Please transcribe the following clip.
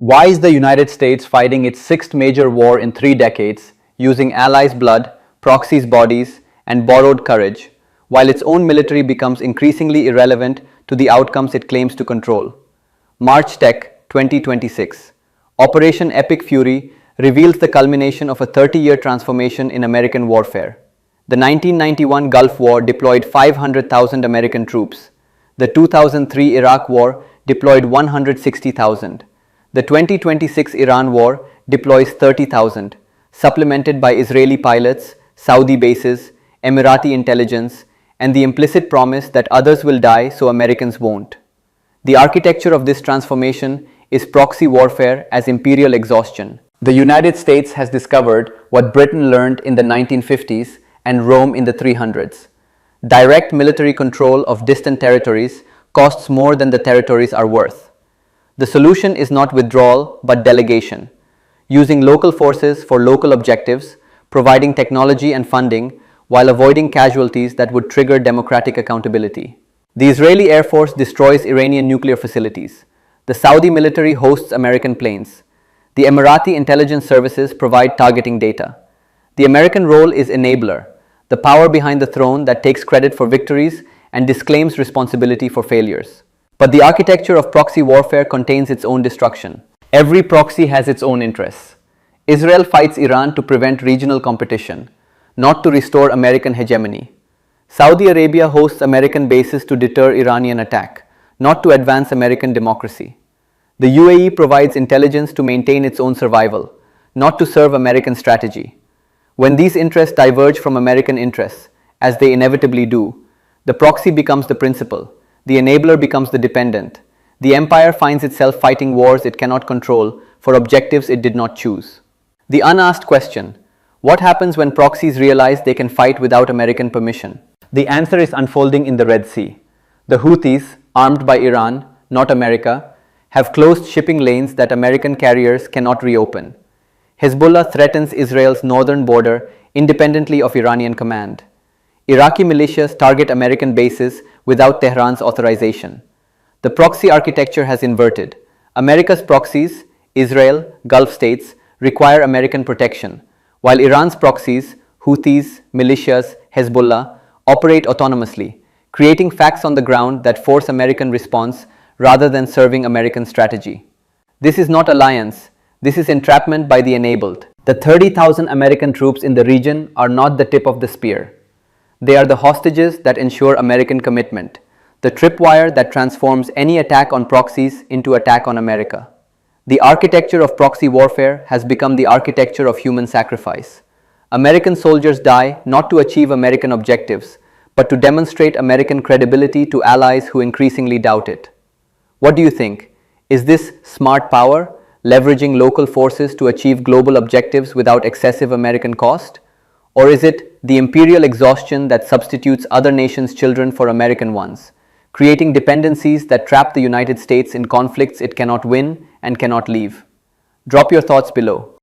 Why is the United States fighting its sixth major war in 3 decades, using allies' blood, proxies' bodies, and borrowed courage, while its own military becomes increasingly irrelevant to the outcomes it claims to control? March Tech 2026. Operation Epic Fury reveals the culmination of a 30-year transformation in American warfare. The 1991 Gulf War deployed 500,000 American troops. The 2003 Iraq War deployed 160,000. The 2026 Iran War deploys 30,000, supplemented by Israeli pilots, Saudi bases, Emirati intelligence, and the implicit promise that others will die so Americans won't. The architecture of this transformation is proxy warfare as imperial exhaustion. The United States has discovered what Britain learned in the 1950s and Rome in the 300s. Direct military control of distant territories costs more than the territories are worth. The solution is not withdrawal but delegation, using local forces for local objectives, providing technology and funding while avoiding casualties that would trigger democratic accountability. The Israeli Air Force destroys Iranian nuclear facilities. The Saudi military hosts American planes. The Emirati intelligence services provide targeting data. The American role is enabler, the power behind the throne that takes credit for victories and disclaims responsibility for failures. But the architecture of proxy warfare contains its own destruction. Every proxy has its own interests. Israel fights Iran to prevent regional competition, not to restore American hegemony. Saudi Arabia hosts American bases to deter Iranian attack, not to advance American democracy. The UAE provides intelligence to maintain its own survival, not to serve American strategy. When these interests diverge from American interests, as they inevitably do, the proxy becomes the principal, the enabler becomes the dependent. The empire finds itself fighting wars it cannot control for objectives it did not choose. The unasked question: what happens when proxies realize they can fight without American permission? The answer is unfolding in the Red Sea. The Houthis, armed by Iran, not America, have closed shipping lanes that American carriers cannot reopen. Hezbollah threatens Israel's northern border independently of Iranian command. Iraqi militias target American bases without Tehran's authorization. The proxy architecture has inverted. America's proxies, Israel, Gulf states, require American protection, while Iran's proxies, Houthis, militias, Hezbollah, operate autonomously, creating facts on the ground that force American response rather than serving American strategy. This is not alliance, this is entrapment by the enabled. The 30,000 American troops in the region are not the tip of the spear. They are the hostages that ensure American commitment, the tripwire that transforms any attack on proxies into attack on America. The architecture of proxy warfare has become the architecture of human sacrifice. American soldiers die not to achieve American objectives, but to demonstrate American credibility to allies who increasingly doubt it. What do you think? Is this smart power, leveraging local forces to achieve global objectives without excessive American cost? Or is it the imperial exhaustion that substitutes other nations' children for American ones, creating dependencies that trap the United States in conflicts it cannot win and cannot leave? Drop your thoughts below.